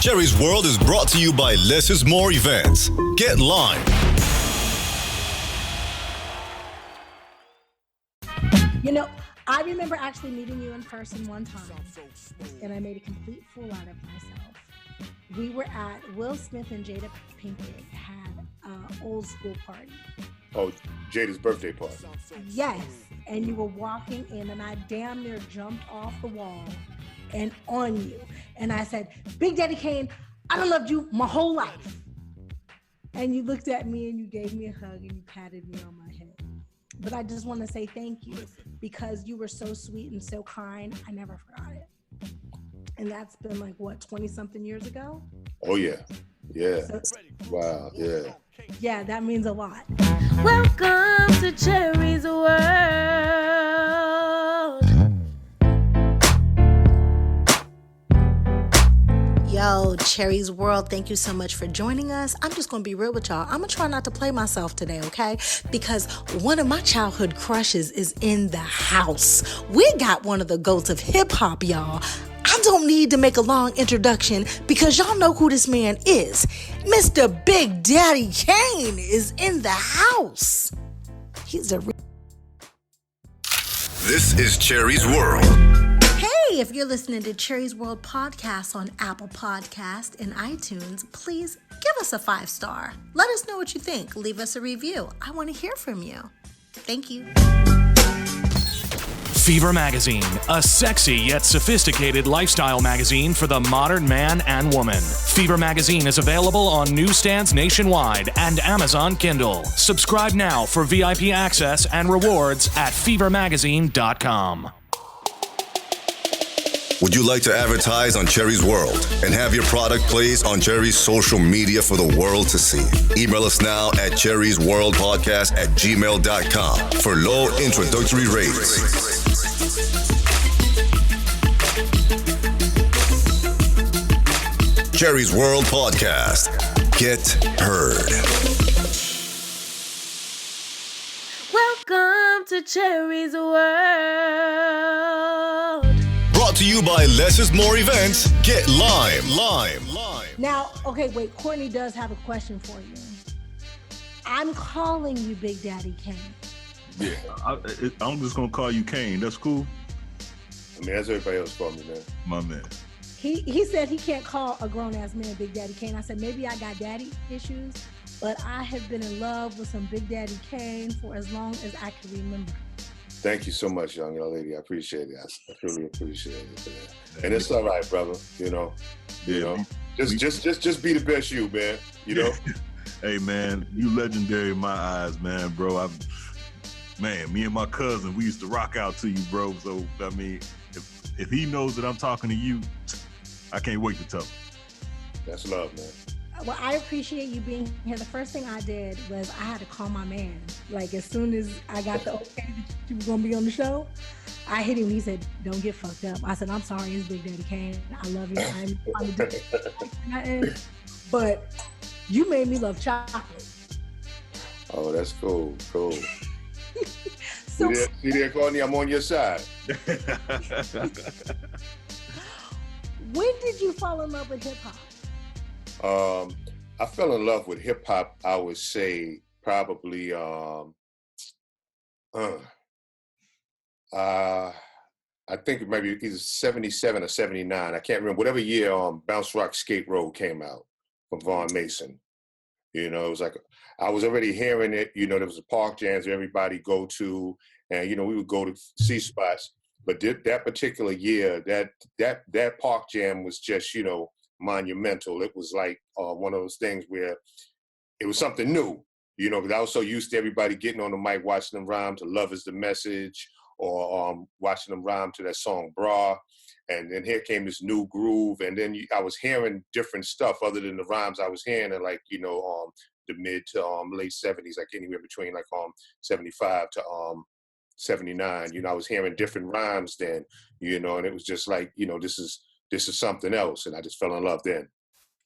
Cherie's World is brought to you by Less is More Events. Get Lime. You know, I remember actually meeting you in person one time, and I made a complete fool out of myself. We were at Will Smith and Jada Pinkett had an old school party. Oh, Jada's birthday party. Yes, and you were walking in, and I damn near jumped off the wall and on you. And I said, Big Daddy Kane, I done loved you my whole life. And you looked at me and you gave me a hug and you patted me on my head. But I just want to say thank you because you were so sweet and so kind. I never forgot it. And that's been like, what, 20-something years ago? Oh, yeah. Yeah. So, Wow. Yeah. yeah, that means a lot. Welcome to Cherie's World. Yo, Cherie's World, thank you so much for joining us. I'm just going to be real with y'all. I'm going to try not to play myself today, okay? Because one of my childhood crushes is in the house. We got one of the goats of hip-hop, y'all. I don't need to make a long introduction because y'all know who this man is. Mr. Big Daddy Kane is in the house. He's a... This is Cherie's World. Hey, if you're listening to Cherie's World podcast on Apple Podcast and iTunes, please give us a 5-star. Let us know what you think. Leave us a review. I want to hear from you. Thank you. Fever Magazine, a sexy yet sophisticated lifestyle magazine for the modern man and woman. Fever Magazine is available on newsstands nationwide and Amazon Kindle. Subscribe now for VIP access and rewards at fevermagazine.com. Would you like to advertise on Cherie's World and have your product placed on Cherie's social media for the world to see? Email us now at cherriesworldpodcast@gmail.com for low introductory rates. Cherie's World Podcast. Get heard. Welcome to Cherie's World. Brought to you by Less is More Events. Get Lime. Now, okay, wait, Courtney does have a question for you. I'm calling you Big Daddy Kane. Yeah, I'm just gonna call you Kane. That's cool. I mean, that's everybody else called me, man. My man. He said he can't call a grown-ass man Big Daddy Kane. I said, maybe I got daddy issues, but I have been in love with some Big Daddy Kane for as long as I can remember. Thank you so much, young lady. I appreciate it. I really appreciate it, man. And it's all right, brother. You know, just be the best you, man. You know. Hey, man, you legendary in my eyes, man, bro. Me and my cousin, we used to rock out to you, bro. So I mean, if he knows that I'm talking to you, I can't wait to tell him. That's love, man. Well, I appreciate you being here. The first thing I did was I had to call my man. Like, as soon as I got the okay that you were going to be on the show, I hit him. He said, don't get fucked up. I said, I'm sorry, it's Big Daddy Kane. I love you. I'm trying to do it. But you made me love chocolate. Oh, that's cool. So, see there, Courtney? I'm on your side. when did you fall in love with hip-hop? I fell in love with hip hop, I would say probably I think maybe either 77 or 79. I can't remember. Whatever year Bounce Rock Skate Road came out from Vaughn Mason. You know, it was like I was already hearing it. You know, there was a park jams everybody go to, and you know we would go to see spots. But that particular year, that park jam was just, you know, monumental. It was like one of those things where it was something new, you know, because I was so used to everybody getting on the mic, watching them rhyme to Love Is the Message, or watching them rhyme to that song Bra. And then here came this new groove. And then I was hearing different stuff other than the rhymes I was hearing in, like, you know, the mid to late 70s, like anywhere between like 75 to 79. You know, I was hearing different rhymes then, you know, and it was just like, you know, this is something else. And I just fell in love then.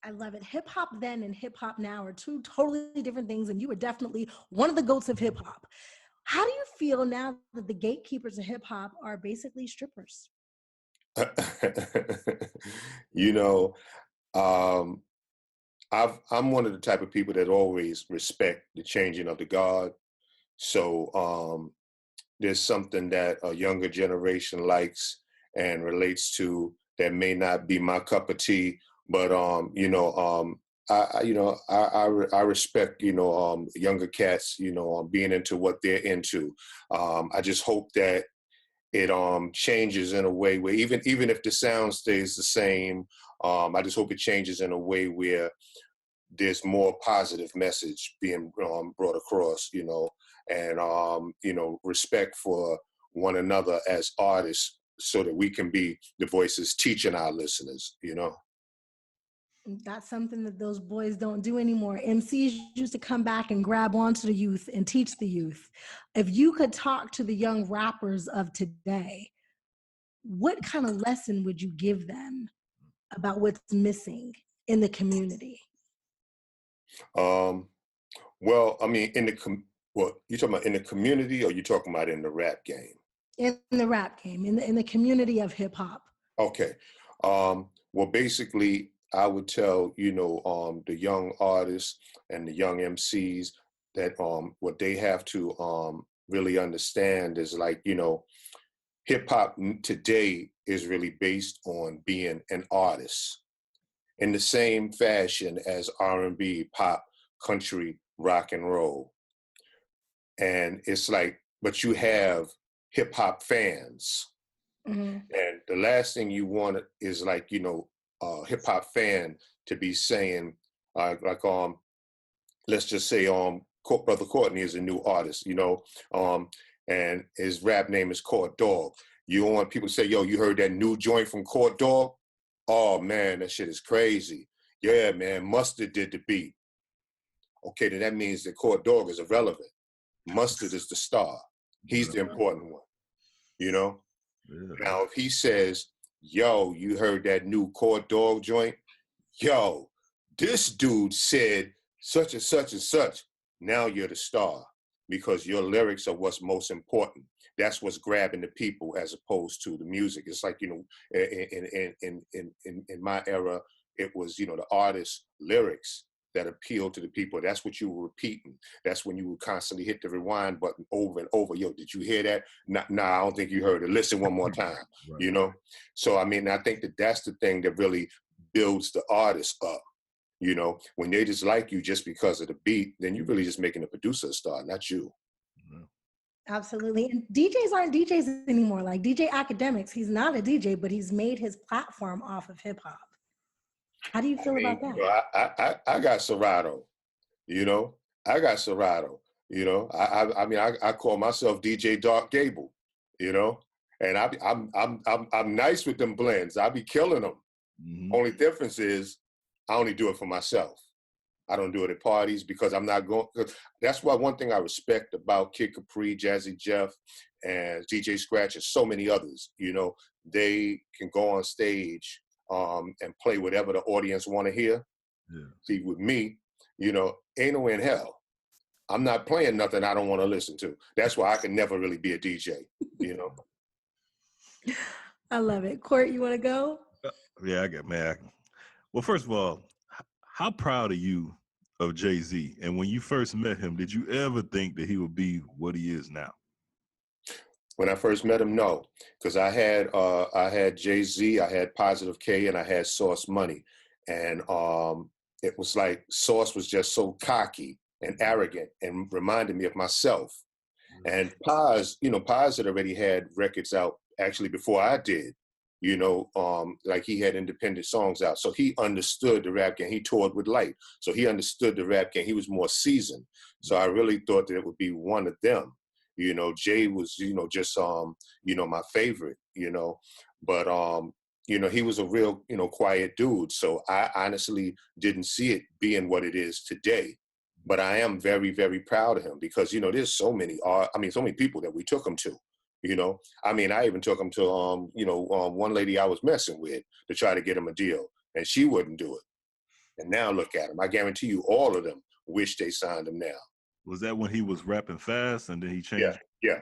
I love it. Hip hop then and hip hop now are two totally different things. And you were definitely one of the goats of hip hop. How do you feel now that the gatekeepers of hip hop are basically strippers? You know, Um, I'm one of the type of people that always respect the changing of the guard. So there's something that a younger generation likes and relates to that may not be my cup of tea, but I respect younger cats being into what they're into. I just hope that it changes in a way where even if the sound stays the same, I just hope it changes in a way where there's more positive message being brought across, and respect for one another as artists, so that we can be the voices teaching our listeners. That's something that those boys don't do anymore. MCs used to come back and grab onto the youth and teach the youth. If you could talk to the young rappers of today, what kind of lesson would you give them about what's missing in the community? Well, I mean, you talking about in the community, or you talking about in the rap game? In the rap game, in the community of hip hop. Okay. Well, basically, I would tell the young artists and the young MCs that what they have to really understand is, like, hip hop today is really based on being an artist in the same fashion as R&B, pop, country, rock and roll. And it's like, but you have hip hop fans. Mm-hmm. And the last thing you want is, like, a hip hop fan to be saying, let's just say, Brother Courtney is a new artist, and his rap name is Court Dog. You don't want people to say, yo, you heard that new joint from Court Dog? Oh man, that shit is crazy. Yeah, man, Mustard did the beat. Okay, then that means that Court Dog is irrelevant. Mustard is the star. He's the important one, Yeah. Now, if he says, yo, you heard that new Court Dog joint? Yo, this dude said such and such and such. Now you're the star, because your lyrics are what's most important. That's what's grabbing the people, as opposed to the music. It's like, in my era, it was, the artist's lyrics that appealed to the people. That's what you were repeating. That's when you would constantly hit the rewind button over and over. Yo, did you hear that? Nah, I don't think you heard it. Listen one more time, Right. So, I mean, I think that's the thing that really builds the artist up. When they just like you just because of the beat, then you're really just making the producer a star, not you. Absolutely. And DJs aren't DJs anymore. Like DJ Academics, he's not a DJ, but he's made his platform off of hip hop. How do you feel about that? I got Serato, I got Serato, I call myself DJ Dark Gable, and I'm nice with them blends. I be killing them. Mm-hmm. Only difference is I only do it for myself. I don't do it at parties, because I'm not going. That's why one thing I respect about Kid Capri, Jazzy Jeff, and DJ Scratch, and so many others. They can go on stage and play whatever the audience want to hear. Yeah. See, with me, ain't no way in hell I'm not playing nothing I don't want to listen to. That's why I can never really be a DJ. I love it. Court, you want to go? Yeah, I get mad. Well, first of all, how proud are you of Jay-Z? And when you first met him, did you ever think that he would be what he is now? When I first met him, no, because I had Jay-Z, I had Positive K, and I had Sauce Money, and it was like Sauce was just so cocky and arrogant and reminded me of myself. And Paz had already had records out actually before I did. Like he had independent songs out. So he understood the rap game. He toured with Light. So he understood the rap game. He was more seasoned. So I really thought that it would be one of them. Jay was, just, my favorite, but, he was a real, quiet dude. So I honestly didn't see it being what it is today. But I am very, very proud of him, because, there's so many people that we took him to. I even took him to, one lady I was messing with to try to get him a deal, and she wouldn't do it. And now look at him. I guarantee you all of them wish they signed him now. Was that when he was rapping fast and then he changed? Yeah.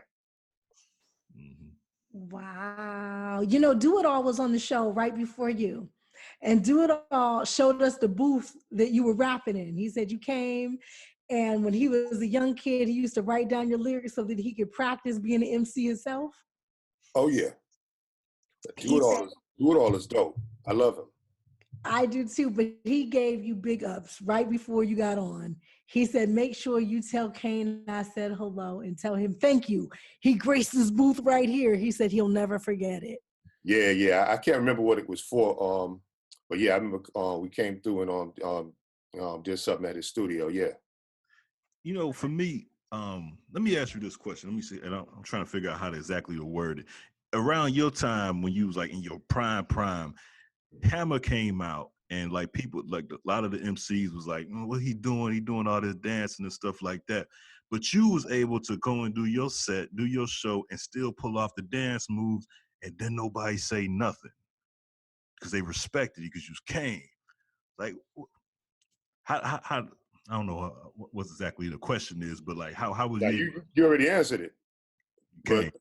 Wow. Do It All was on the show right before you. And Do It All showed us the booth that you were rapping in. He said you came, and when he was a young kid, he used to write down your lyrics so that he could practice being an MC himself. Oh yeah, He said, Do It All is dope. I love him. I do too, but he gave you big ups right before you got on. He said, make sure you tell Kane I said hello and tell him thank you. He graced his booth right here. He said he'll never forget it. Yeah. I can't remember what it was for. But yeah, I remember we came through and did something at his studio. Yeah. You know, for me, let me ask you this question. Let me see, and I'm trying to figure out how to exactly word it. Around your time when you was like in your prime, Hammer came out, and like people, like a lot of the MCs was like, what he doing? He doing all this dancing and stuff like that. But you was able to go and do your set, do your show, and still pull off the dance moves, and then nobody say nothing because they respected you because you was Kane. Like, how I don't know what exactly the question is, but like, how was Now, you? you already answered it. Kane.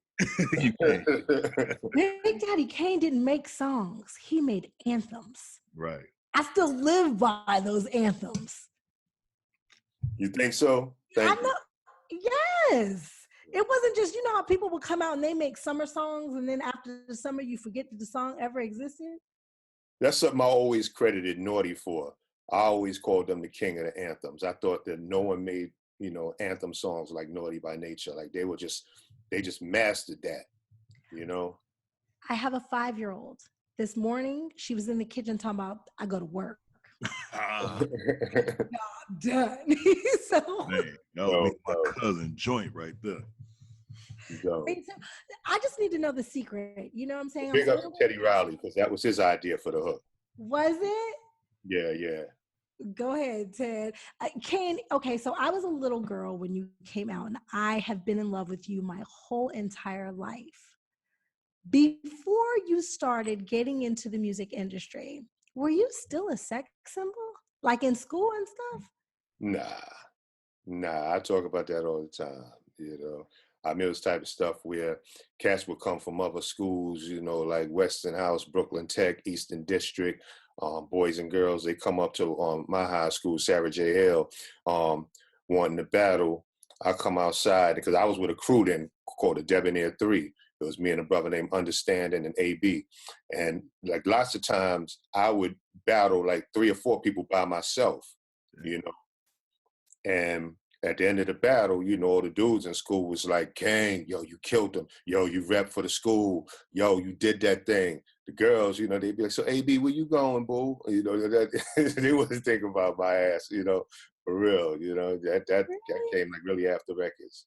You Kane. Big Daddy Kane didn't make songs. He made anthems. Right. I still live by those anthems. You think so? I know. Yes. It wasn't just, you know how people would come out and they make summer songs, and then after the summer you forget that the song ever existed? That's something I always credited Naughty for. I always called them the king of the anthems. I thought that no one made, anthem songs like Naughty by Nature. Like they just mastered that, I have a 5-year-old. This morning, she was in the kitchen talking about, I go to work. I'm done. So, Man, my cousin joint right there. I just need to know the secret. You know what I'm saying? Big up to Teddy Riley, because that was his idea for the hook. Was it? Yeah. Go ahead, Ted. Kane, okay, so I was a little girl when you came out, and I have been in love with you my whole entire life. Before you started getting into the music industry, were you still a sex symbol? Like in school and stuff? Nah, I talk about that all the time, I mean, it was type of stuff where cats would come from other schools, like Western House, Brooklyn Tech, Eastern District, boys and girls. They come up to my high school, Sarah J. Hill, wanting to battle. I come outside because I was with a crew then called the Debonair 3. It was me and a brother named Understanding and AB. And like lots of times I would battle like 3 or 4 people by myself, And at the end of the battle, all the dudes in school was like, Kane, yo, you killed them. Yo, you rep for the school. Yo, you did that thing. The girls, they'd be like, so AB, where you going, boo? They wasn't thinking about my ass, for real. That came like really after records.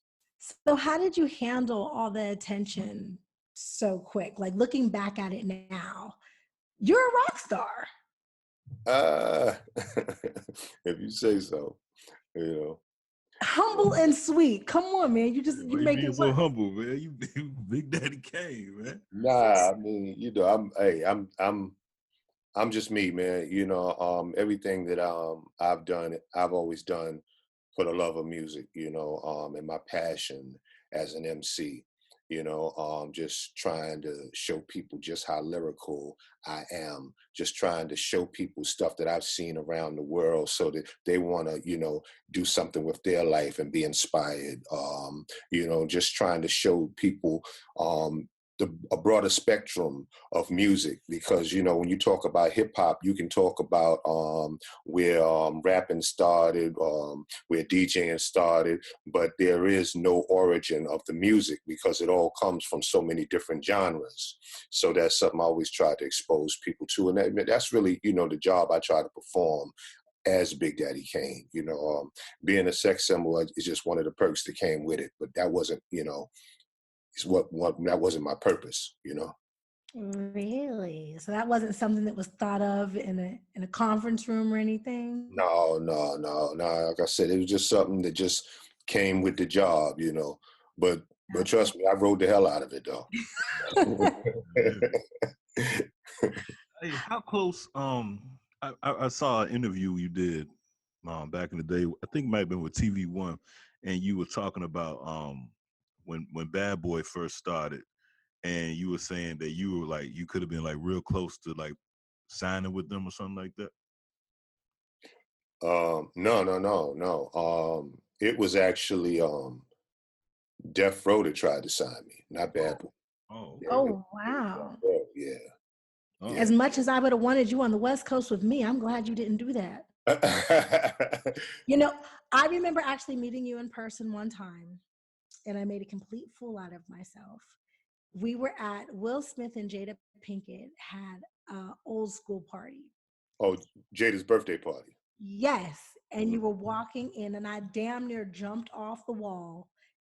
So how did you handle all the attention so quick? Like looking back at it now, you're a rock star. If you say so, Humble and sweet. Come on, man. You make it so humble, man. You Big Daddy Kane, man. Nah, I mean, I'm just me, man. Everything that I've done, I've always done for the love of music, and my passion as an MC. Just trying to show people just how lyrical I am, just trying to show people stuff that I've seen around the world so that they want to, do something with their life and be inspired. Just trying to show people a broader spectrum of music, because when you talk about hip hop, you can talk about where rapping started, where DJing started, but there is no origin of the music because it all comes from so many different genres. So that's something I always try to expose people to, and that's really the job I try to perform as Big Daddy Kane. Being a sex symbol is just one of the perks that came with it, but that wasn't that wasn't my purpose, Really? So that wasn't something that was thought of in a conference room or anything? No. Like I said, it was just something that just came with the job, But trust me, I rode the hell out of it, though. Hey, how close? I saw an interview you did back in the day. I think it might have been with TV One, and you were talking about when Bad Boy first started, and you were saying that you were like you could have been like real close to like signing with them or something like that? No. It was actually Death Row that tried to sign me, not Bad Boy. Oh, Yeah, Oh, wow. yeah. oh. As much as I would have wanted you on the West Coast with me, I'm glad you didn't do that. You know, I remember actually meeting you in person one time, and I made a complete fool out of myself. We were at Will Smith and Jada Pinkett had a old school party. Oh, Jada's birthday party. Yes, and you were walking in, and I damn near jumped off the wall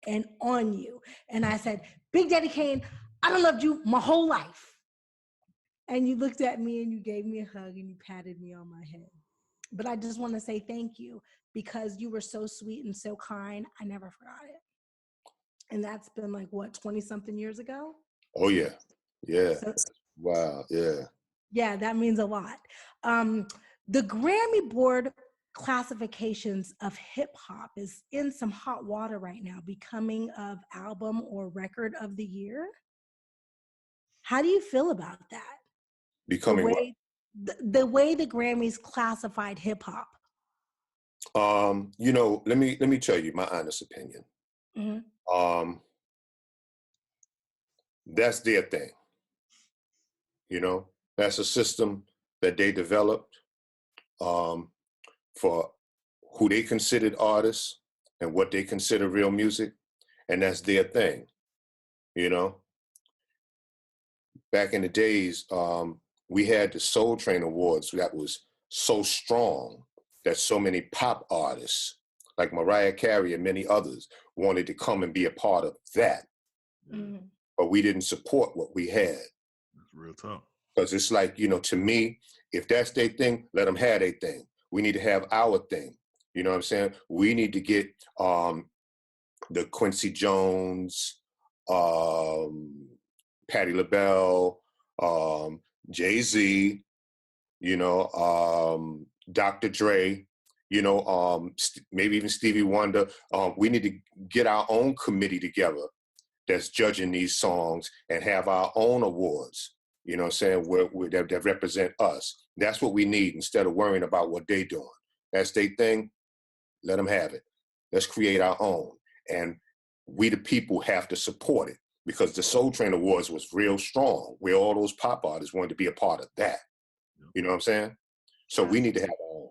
and on you. And I said, Big Daddy Kane, I done loved you my whole life. And you looked at me and you gave me a hug and you patted me on my head. But I just want to say thank you because you were so sweet and so kind. I never forgot it. And that's been like, what, 20 something years ago? Oh, yeah. Yeah. So, Wow. Yeah. yeah, that means a lot. The Grammy Board classifications of hip hop is in some hot water right now, becoming of album or record of the year. How do you feel about that? Becoming what? The way the Grammys classified hip hop. You know, let me tell you my honest opinion. Mm-hmm. That's their thing. You know, that's a system that they developed for who they considered artists and what they consider real music, and that's their thing. You know, back in the days, we had the Soul Train Awards that was so strong that so many pop artists like Mariah Carey and many others wanted to come and be a part of that. Mm-hmm. But we didn't support what we had. That's real tough. Because it's like, you know, to me, if that's their thing, let them have their thing. We need to have our thing. You know what I'm saying? We need to get the Quincy Jones, Patti LaBelle, Jay-Z, you know, Dr. Dre, you know, maybe even Stevie Wonder. We need to get our own committee together that's judging these songs and have our own awards, you know what I'm saying, that represent us. That's what we need instead of worrying about what they're doing. That's their thing, let them have it. Let's create our own. And we the people have to support it because the Soul Train Awards was real strong, where all those pop artists wanted to be a part of that. You know what I'm saying? So we need to have our own.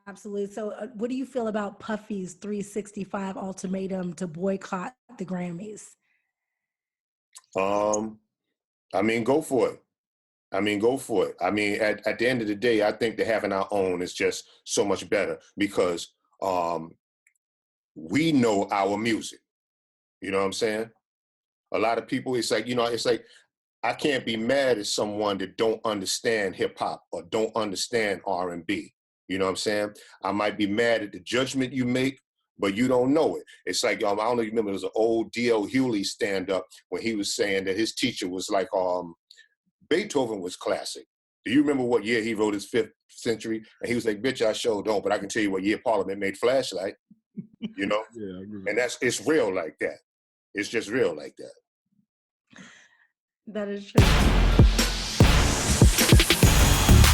Absolutely. So what do you feel about Puffy's 365 ultimatum to boycott the Grammys? I mean, go for it. I mean, at the end of the day, I think that having our own is just so much better because we know our music. You know what I'm saying? A lot of people, it's like, you know, it's like, I can't be mad at someone that don't understand hip hop or don't understand R&B. You know what I'm saying? I might be mad at the judgment you make, but you don't know it. It's like, I don't know if you remember, there was an old D.L. Hewley stand-up when he was saying that his teacher was like, Beethoven was classic. Do you remember what year he wrote his Fifth Century? And he was like, bitch, I sure don't, but I can tell you what year Parliament made Flashlight, you know? Yeah, I remember. And it's real like that. It's just real like that. That is true.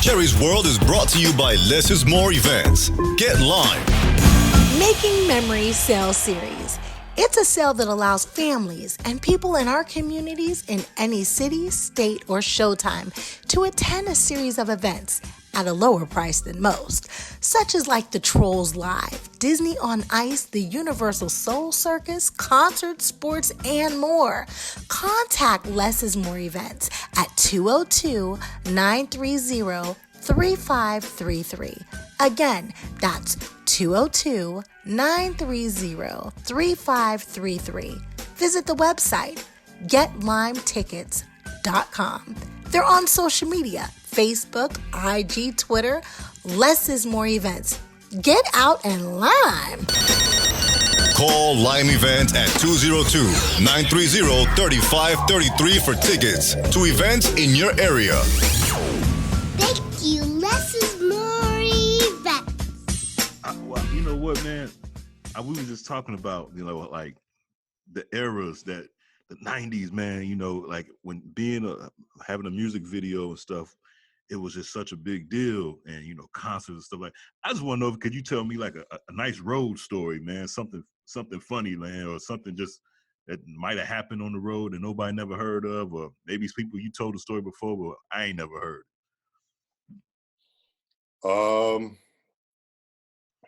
Cherie's World is brought to you by Less is More Events. Get Lime. Making Memories Sale Series. It's a sale that allows families and people in our communities in any city, state, or showtime to attend a series of events at a lower price than most, such as like the Trolls Live, Disney on Ice, the Universal Soul Circus, concerts, sports, and more. Contact Less is More Events at 202-930-3533. Again, that's 202-930-3533. Visit the website, getlimetickets.com. They're on social media, Facebook, IG, Twitter. Less is More Events. Get out and lime. Call Lime Events at 202-930-3533 for tickets to events in your area. Thank you, Less is More Events. Well, you know what, man? We were just talking about, you know, like the eras that the 90s, man, you know, like when being having a music video and stuff, it was just such a big deal, and you know, concerts and stuff like. I just want to know, could you tell me like a nice road story, man? Something funny, man, or something just that might have happened on the road and nobody never heard of, or maybe it's people you told the story before, but I ain't never heard.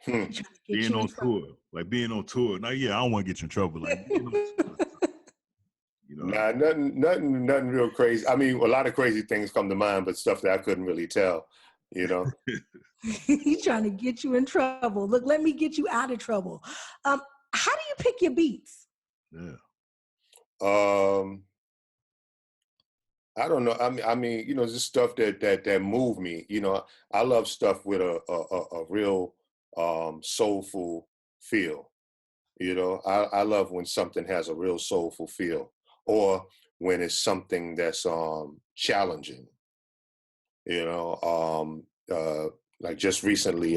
Being on tour, like being on tour. Now, yeah, I don't want to get you in trouble. Like, being on tour, you know. Nah, nothing real crazy. I mean, a lot of crazy things come to mind, but stuff that I couldn't really tell, you know. He's trying to get you in trouble. Look, let me get you out of trouble. How do you pick your beats? Yeah. I don't know. I mean, you know, just stuff that move me. You know, I love stuff with a real soulful feel. You know, I love when something has a real soulful feel, or when it's something that's challenging. You know, like just recently,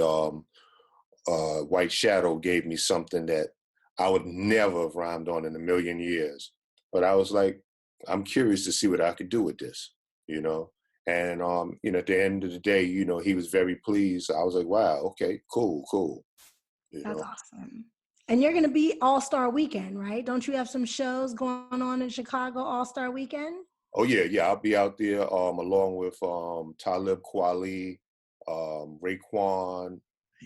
White Shadow gave me something that I would never have rhymed on in a million years. But I was like, I'm curious to see what I could do with this, you know? And, you know, at the end of the day, you know, he was very pleased. I was like, wow, okay, cool. That's awesome. And you're going to be All-Star Weekend, right? Don't you have some shows going on in Chicago All-Star Weekend? Oh, yeah. I'll be out there along with Talib Kweli, Raekwon,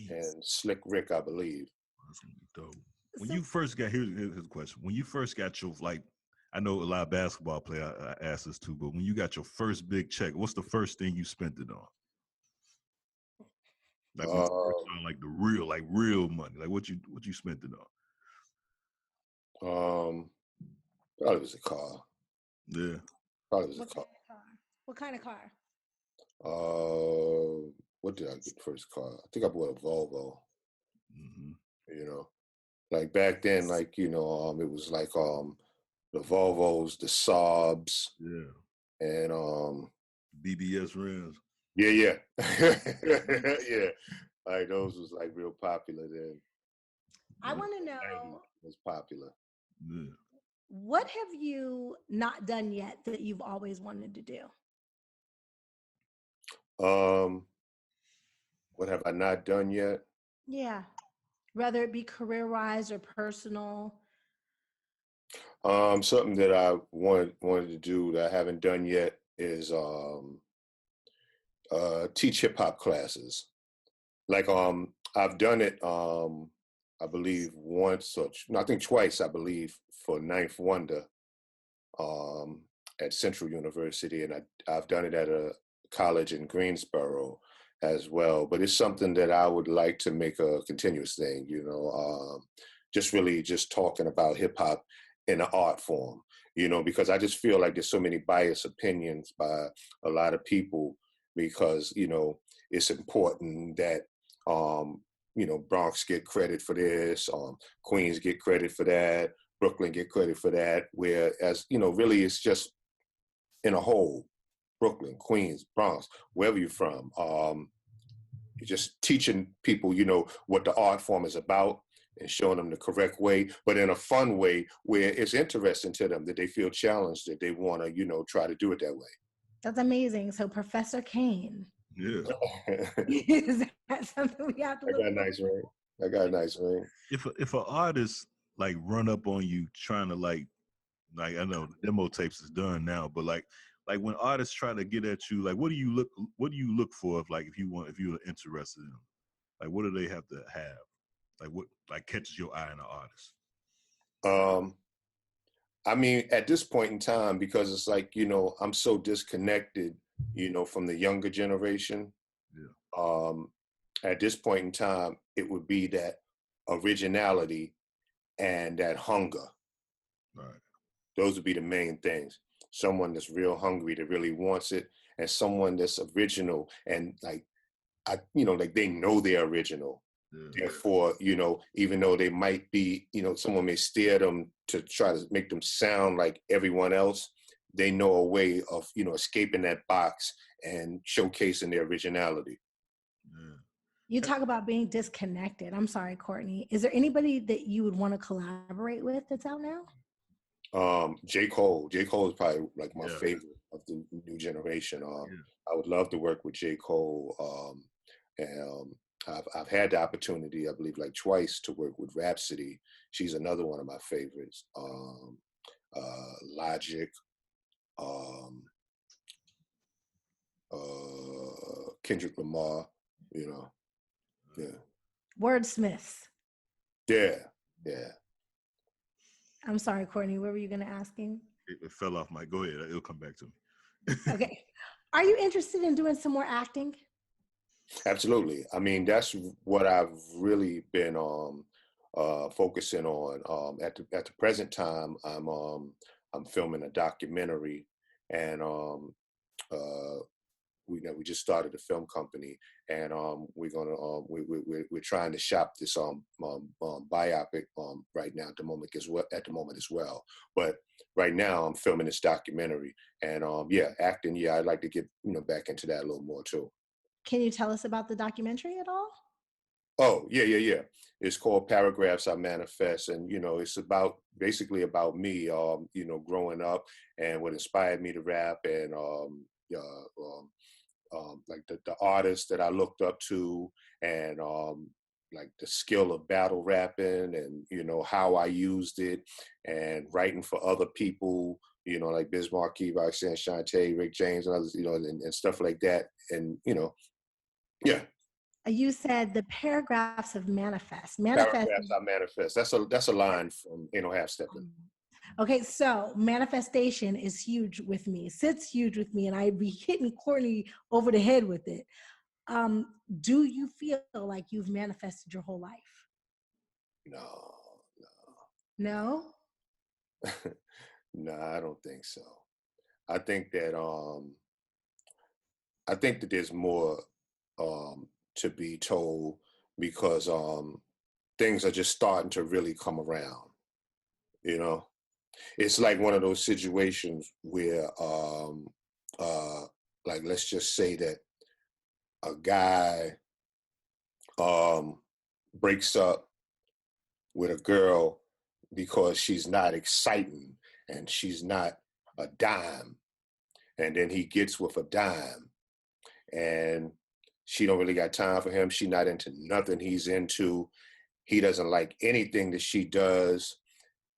and Slick Rick, I believe. That's gonna be dope. When you first got, here's a question. When you first got your, like, I know a lot of basketball players I asked this too, but when you got your first big check, what's the first thing you spent it on? Like when you first saw like the real money, like what you spent it on? Probably was a car. Yeah. Probably was a car. What kind of car? What did I get first car? I think I bought a Volvo. Mm-hmm. You know, like back then, like, you know, it was like the Volvos, the Saabs, yeah, and BBS rims. Yeah. Yeah. Like those was like real popular then. I want to know. It was popular. Yeah. What have you not done yet that you've always wanted to do? What have I not done yet? Yeah. Whether it be career-wise or personal. Something that I wanted to do that I haven't done yet is teach hip hop classes. Like I've done it I believe once or no, I think twice, I believe, for Ninth Wonder at Central University, and I've done it at a college in Greensboro as well. But it's something that I would like to make a continuous thing, you know, just really just talking about hip hop in an art form, you know, because I just feel like there's so many biased opinions by a lot of people, because, you know, it's important that, you know, Bronx get credit for this, Queens get credit for that, Brooklyn get credit for that, whereas, you know, really it's just in a whole, Brooklyn, Queens, Bronx, wherever you're from, you're just teaching people, you know, what the art form is about and showing them the correct way, but in a fun way where it's interesting to them, that they feel challenged, that they want to, you know, try to do it that way. That's amazing. So Professor Kane. Yeah. Is that something we have to look I got a nice ring. If an artist like run up on you trying to like I know the demo tapes is done now, but like when artists try to get at you, like what do you look for if you're interested in them? Like what do they have to have? Like what catches your eye in an artist? I mean, at this point in time, because it's like, you know, I'm so disconnected, you know, from the younger generation. Yeah. At this point in time, it would be that originality and that hunger. Right. Those would be the main things. Someone that's real hungry, that really wants it, and someone that's original and like, you know, like they know they're original. Yeah. Therefore, you know, even though they might be, you know, someone may steer them to try to make them sound like everyone else, they know a way of, you know, escaping that box and showcasing their originality. Yeah. You talk about being disconnected. I'm sorry, Courtney. Is there anybody that you would want to collaborate with that's out now? J. Cole. J. Cole is probably like my favorite of the new generation. I would love to work with J. Cole. And I've had the opportunity, I believe, like twice to work with Rhapsody. She's another one of my favorites. Logic, um, Kendrick Lamar, you know, yeah. Wordsmiths. Yeah. I'm sorry, Courtney, what were you gonna ask him? It fell off my. Go ahead. It'll come back to me. Okay. Are you interested in doing some more acting? Absolutely. I mean, that's what I've really been focusing on. At the present time, I'm filming a documentary, and we just started a film company, and we're gonna we're trying to shop this biopic right now at the moment as well. But right now, I'm filming this documentary, and acting. Yeah, I'd like to get back into that a little more too. Can you tell us about the documentary at all? Oh, yeah. It's called Paragraphs I Manifest. And, it's basically about me, growing up and what inspired me to rap and like the artists that I looked up to and like the skill of battle rapping and, how I used it and writing for other people, like Biz Markie, Roxanne Shante, Rick James and others, and stuff like that. And, yeah. You said the paragraphs of manifest. Paragraphs I manifest. That's a line from Ain't No Half Stepping. Okay, so manifestation is huge with me. Sits huge with me, and I be hitting Courtney over the head with it. Do you feel like you've manifested your whole life? No. No? No, I don't think so. I think that there's more to be told because things are just starting to really come around. It's like one of those situations where like let's just say that a guy breaks up with a girl because she's not exciting and she's not a dime, and then he gets with a dime and she don't really got time for him. She not into nothing he's into. He doesn't like anything that she does.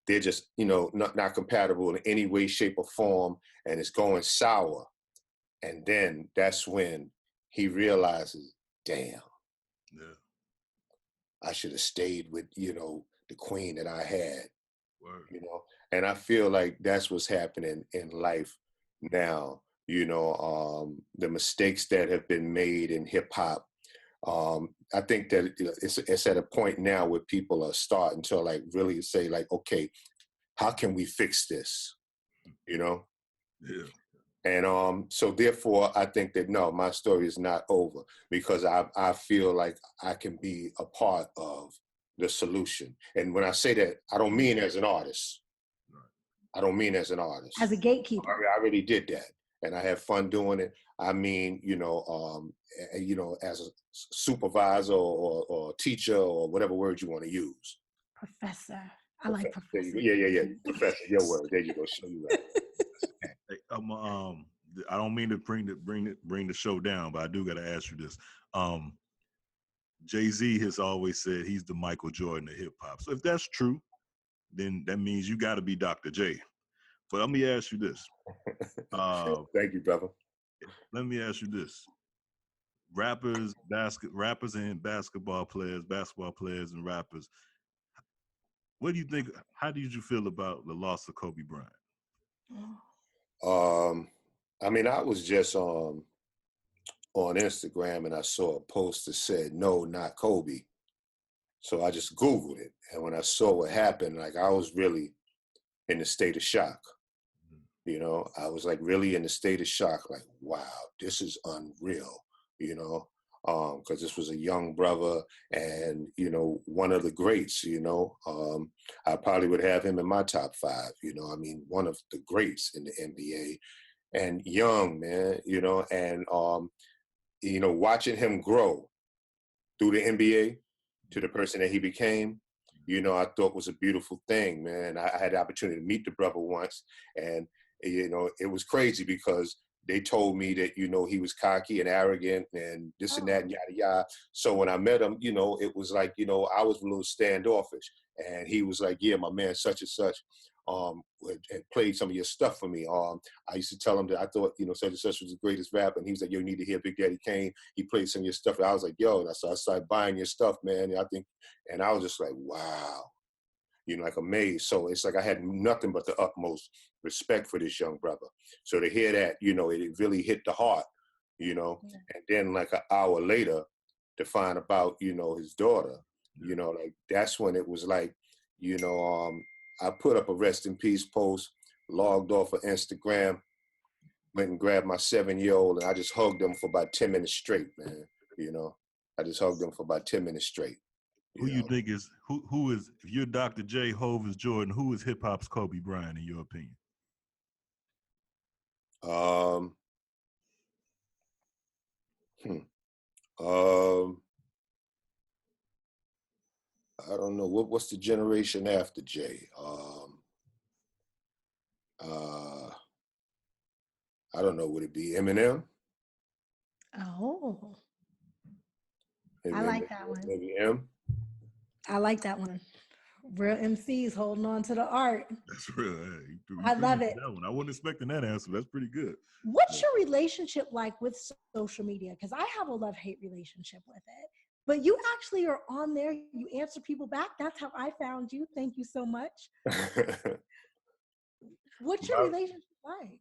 They're just, not compatible in any way, shape, or form, and it's going sour. And then that's when he realizes, damn, I should have stayed with, the queen that I had. Word. And I feel like that's what's happening in life now. The mistakes that have been made in hip hop. I think that it's at a point now where people are starting to like really say like, okay, how can we fix this? Yeah. And so therefore, I think that no, my story is not over because I feel like I can be a part of the solution. And when I say that, I don't mean as an artist. I don't mean as an artist. As a gatekeeper. I already did that. And I have fun doing it. I mean, as a supervisor or teacher or whatever word you want to use. Professor. I like professor. Yeah. Professor, your word. There you go. Show you right. Hey, I don't mean to bring the show down, but I do got to ask you this. Jay-Z has always said he's the Michael Jordan of hip hop. So if that's true, then that means you got to be Dr. J. But let me ask you this. Thank you, brother. Let me ask you this. Rappers and basketball players and rappers. What do you think? How did you feel about the loss of Kobe Bryant? I mean, I was just on Instagram and I saw a post that said, "No, not Kobe." So I just Googled it. And when I saw what happened, like I was really in a state of shock. I was like really in a state of shock, like, wow, this is unreal, because this was a young brother and, one of the greats, I probably would have him in my top 5, I mean, one of the greats in the NBA and young, man, and, watching him grow through the NBA to the person that he became, I thought was a beautiful thing, man. I had the opportunity to meet the brother once and, it was crazy because they told me that, you know, he was cocky and arrogant and this and that and yada yada. So when I met him, you know, it was like, you know, I was a little standoffish, and he was like, yeah, my man such and such had played some of your stuff for me. I used to tell him that I thought, you know, such and such was the greatest rapper, and he was like, yo, you need to hear Big Daddy Kane. He played some of your stuff. And I was like, yo, and I started buying your stuff, man. And I was just like, wow, you know, like amazed. So it's like I had nothing but the utmost respect for this young brother. So to hear that, you know, it really hit the heart, you know. Yeah. And then like an hour later to find about, you know, his daughter, you know, like that's when it was like, you know, I put up a rest in peace post, logged off of Instagram, went and grabbed my 7-year-old, and I just hugged him for about 10 minutes straight, man. You know, I just hugged him for about 10 minutes straight. Who you think is, who is, if you're Dr. J, Hov is Jordan, who is hip hop's Kobe Bryant in your opinion? I don't know. What's the generation after Jay? I don't know. Would it be Eminem? Oh. Maybe, I like that one. Maybe M? I like that one. Real MCs holding on to the art. That's real. Hey, I love it. That one. I wasn't expecting that answer. That's pretty good. What's your relationship like with social media? Because I have a love-hate relationship with it. But you actually are on there. You answer people back. That's how I found you. Thank you so much. What's your relationship like?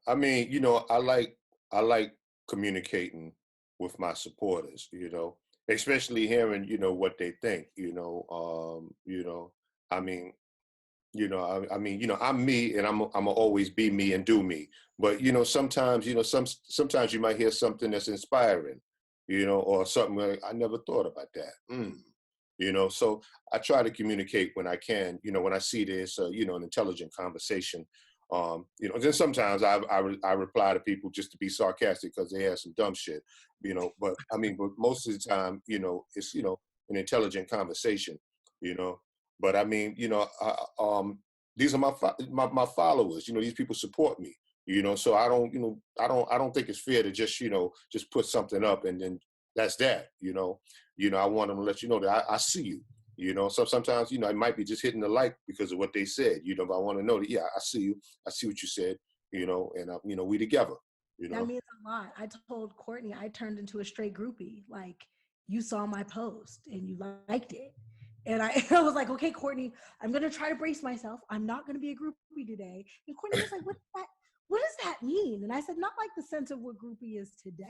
I mean, you know, I like communicating with my supporters, you know, especially hearing, you know, what they think, you know, I mean, you know, I'm me, and I'm always be me and do me. But, you know, sometimes you might hear something that's inspiring, you know, or something like, I never thought about that. You know, so I try to communicate when I can, you know, when I see this, you know, an intelligent conversation. You know, then sometimes I reply to people just to be sarcastic because they have some dumb shit, you know, but I mean, but most of the time, you know, it's, you know, an intelligent conversation, you know, but I mean, you know, these are my followers, you know, these people support me, you know, so I don't think it's fair to just, you know, just put something up and then that's that, you know, I want them to let you know that I see you. You know, so sometimes, you know, it might be just hitting the like because of what they said, you know, but I want to know that, yeah, I see you. I see what you said, you know, and, you know, we together, you know. That means a lot. I told Courtney I turned into a straight groupie. Like, you saw my post and you liked it. And I was like, okay, Courtney, I'm going to try to brace myself. I'm not going to be a groupie today. And Courtney was like, what does that mean? And I said, not like the sense of what groupie is today.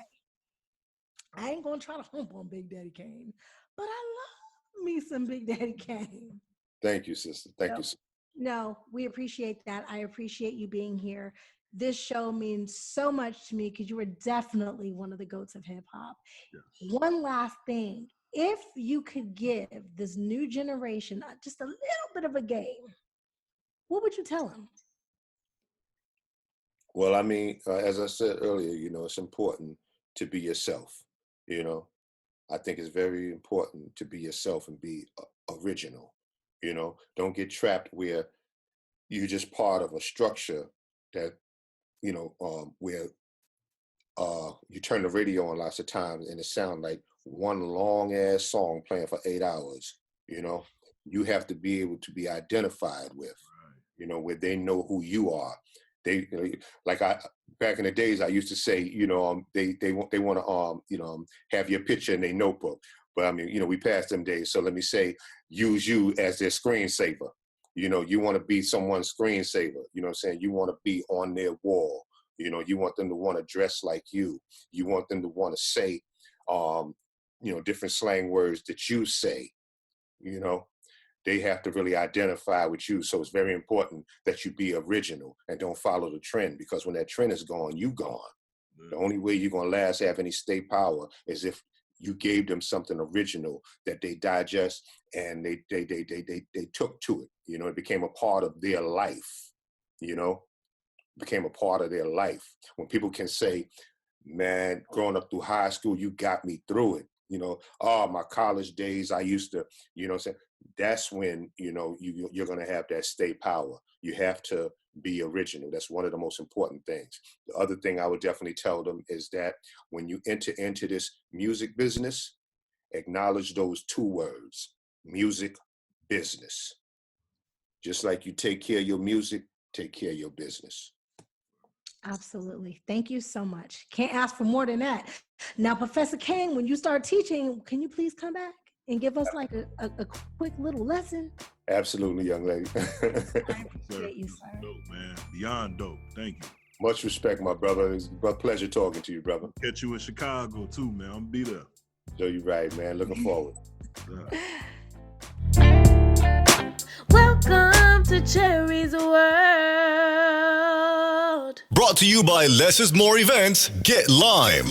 I ain't going to try to hump on Big Daddy Kane, but I love me some Big Daddy Kane. Thank you, sister. Thank you. No, we appreciate that. I appreciate you being here. This show means so much to me because you are definitely one of the GOATs of hip hop. Yes. One last thing. If you could give this new generation just a little bit of a game, what would you tell them? Well, I mean, as I said earlier, you know, it's important to be yourself, you know. I think it's very important to be yourself and be original, you know. Don't get trapped where you're just part of a structure that, you know, where you turn the radio on lots of times and it sounds like one long ass song playing for 8 hours, you know. You have to be able to be identified with, you know, where they know who you are. They, you know, like back in the days, I used to say, you know, they want to, you know, have your picture in their notebook. But I mean, you know, we passed them days. So let me say, use you as their screensaver. You know, you want to be someone's screensaver. You know what I'm saying? You want to be on their wall. You know, you want them to want to dress like you. You want them to want to say, you know, different slang words that you say, you know. They have to really identify with you. So it's very important that you be original and don't follow the trend, because when that trend is gone, you gone. The only way you're going to last, have any stay power, is if you gave them something original that they digest and they took to it. You know, it became a part of their life, you know, became a part of their life. When people can say, man, growing up through high school, you got me through it. You know, my college days, I used to, you know, say, that's when, you're going to have that stay power. You have to be original. That's one of the most important things. The other thing I would definitely tell them is that when you enter into this music business, acknowledge those two words, music business. Just like you take care of your music, take care of your business. Absolutely. Thank you so much. Can't ask for more than that. Now, Professor Kane, when you start teaching, can you please come back and give us like a quick little lesson? Absolutely, young lady. I appreciate you, sir. Dope, man. Beyond dope. Thank you. Much respect, my brother. It's a pleasure talking to you, brother. Catch you in Chicago too, man. I'm gonna be there. So you're right, man. Looking forward. Welcome to Cherie's World. Brought to you by Less is More Events. Get Lime.